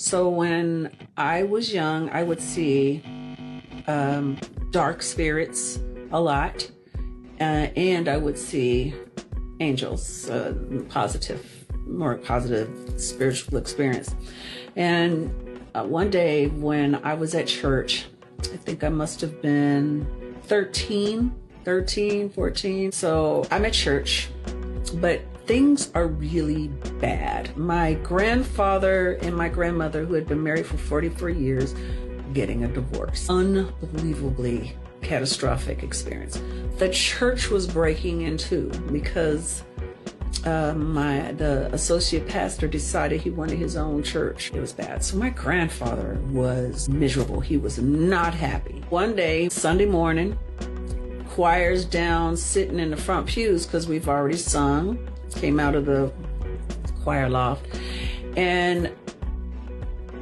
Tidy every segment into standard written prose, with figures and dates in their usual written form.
So when I was young, I would see dark spirits a lot, and I would see angels, more positive spiritual experience. And one day when I was at church, I think I must have been 13, 14. So I'm at church, but things are really bad. My grandfather and my grandmother, who had been married for 44 years, getting a divorce. Unbelievably catastrophic experience. The church was breaking in two because the associate pastor decided he wanted his own church. It was bad. So my grandfather was miserable. He was not happy. One day, Sunday morning, choir's down, sitting in the front pews because we've already sung. Came out of the choir loft, and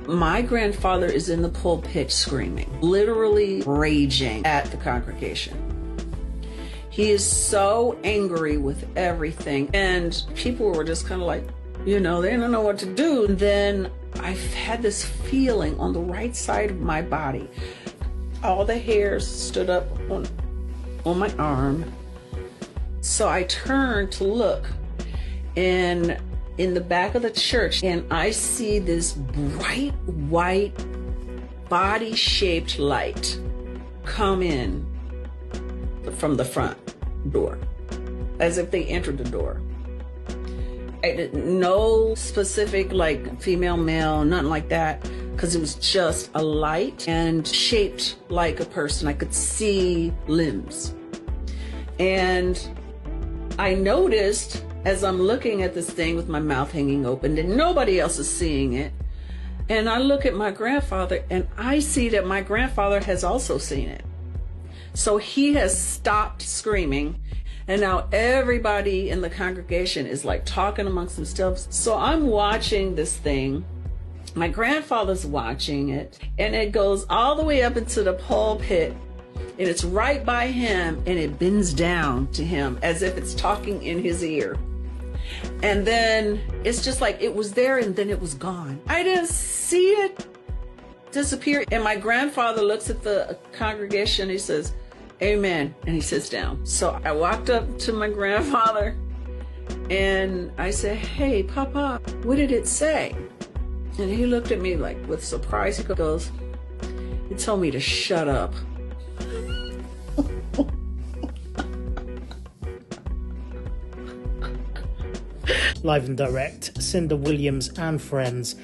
my grandfather is in the pulpit screaming, literally raging at the congregation. He is so angry with everything, and people were just kind of like, they don't know what to do. And then I've had this feeling on the right side of my body. All the hairs stood up on my arm. So I turned to look, and in the back of the church, and I see this bright white body-shaped light come in from the front door, as if they entered the door. No specific like female, male, nothing like that, because it was just a light and shaped like a person. I could see limbs. And I noticed, as I'm looking at this thing with my mouth hanging open, and nobody else is seeing it, and I look at my grandfather, and I see that my grandfather has also seen it. So he has stopped screaming, and now everybody in the congregation is like talking amongst themselves. So I'm watching this thing. My grandfather's watching it, and it goes all the way up into the pulpit, and it's right by him, and it bends down to him as if it's talking in his ear. And then it's just like it was there and then it was gone. I didn't see it disappear. And my grandfather looks at the congregation, he says, "Amen," and he sits down. So I walked up to my grandfather and I said, "Hey, Papa, what did it say?" And he looked at me like with surprise. He goes, "It told me to shut up." Live and direct, Cynda Williams and friends.